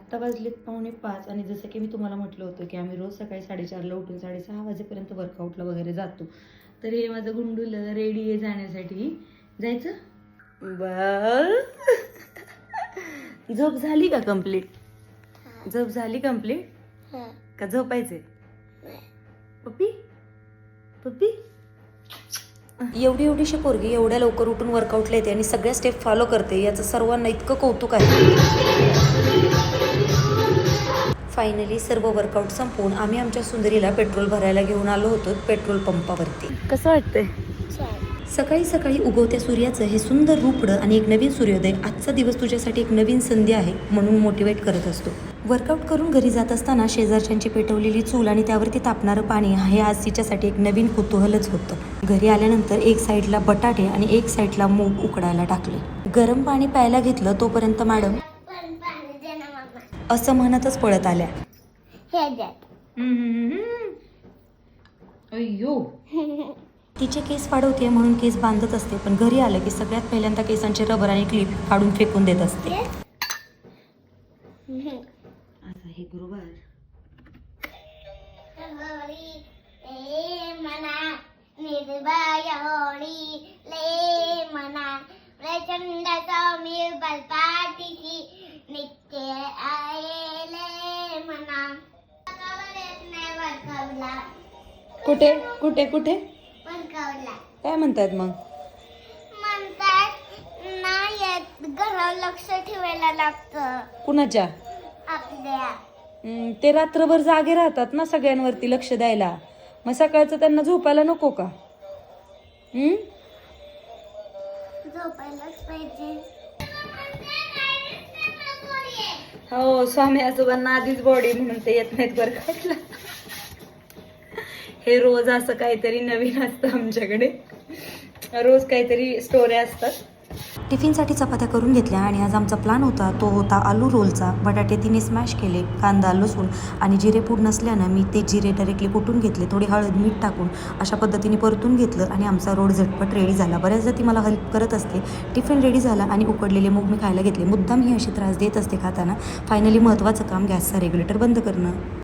आत्ता वाजलेत 4:45 आणि जसं की मी तुम्हाला म्हटलं होतं की आम्ही रोज सकाळी 4:30ला उठून 6:30 वाजेपर्यंत वर्कआउटला वगैरे जातो. तर हे माझं गुंडुलं रेडी आहे जाण्यासाठी. जायचं बस. झोप झाली का कंप्लीट? झोप झाली कंप्लीट का झोपायचे? पप्पी पप्पी. एवढी एवढीशी पोरगी एवढ्या लवकर उठून वर्कआउटला येते आणि सगळ्या स्टेप फॉलो करते, याचं सर्वांना इतकं कौतुक आहे. फायनली सर्व वर्कआउट संपवून आम्ही आमच्या सुंदरीला पेट्रोल भरायला घेऊन आलो होतो पेट्रोल पंपावरती. कसं वाटतंय? सकाळी सकाळी उगवत्या सूर्याचं हे सुंदर रूपडं आणि एक नवीन सूर्योदय. आजचा दिवस तुझ्यासाठी एक नवीन संधी आहे म्हणून मोटिवेट करत असतो. वर्कआउट करून घरी जात असताना शेजारच्यांची पेटवलेली चूल आणि त्यावरती तापणारं पाणी हे आज तिच्यासाठी एक नवीन कुतूहलच होतं. घरी आल्यानंतर एक साईडला बटाटे आणि एक साईडला मूग उकडायला टाकले. गरम पाणी प्यायला घेतलं तोपर्यंत मॅडम असं म्हणतच पळत आल्या. अय्यो. तिचे केस वाढवते म्हणून केस बांधत असते, पण घरी आलं की सगळ्यात पहिल्यांदा केसांचे रबर आणि क्लिप काढून फेकून देत असते. आता हे गुरुवार. कुठे कुठे कुठे काय म्हणतात मग? म्हणतात घरावर लक्ष ठेवायला लागतं. कुणाच्या? आपल्या. ते रात्रभर जागे राहतात ना सगळ्यांवरती लक्ष द्यायला, मग सकाळचं त्यांना झोपायला नको का? झोपायलाच पाहिजे. हो, स्वामी आजोबांना आधीच बॉडी म्हणून ते येत नाहीत बरं. हे रोज असं काहीतरी नवीन असतं आमच्याकडे, रोज काहीतरी स्टोऱ्या असतात. टिफिनसाठी चपात्या करून घेतल्या आणि आज आमचा प्लॅन होता तो होता आलू रोलचा. बटाटे तिने स्मॅश केले, कांदा लसूण आणि जिरे पूड नसल्यानं मी ते जिरे डायरेक्टली कुटून घेतले, थोडी हळद मीठ टाकून अशा पद्धतीने परतून घेतलं आणि आमचा रोल झटपट रेडी झाला. बऱ्याचदा ती मला हेल्प करत असते. टिफिन रेडी झाला आणि उकडलेले मूग मी खायला घेतले. मुद्दाम ही अशी त्रास देत असते खाताना. फायनली महत्त्वाचं काम गॅसचा रेग्युलेटर बंद करणं.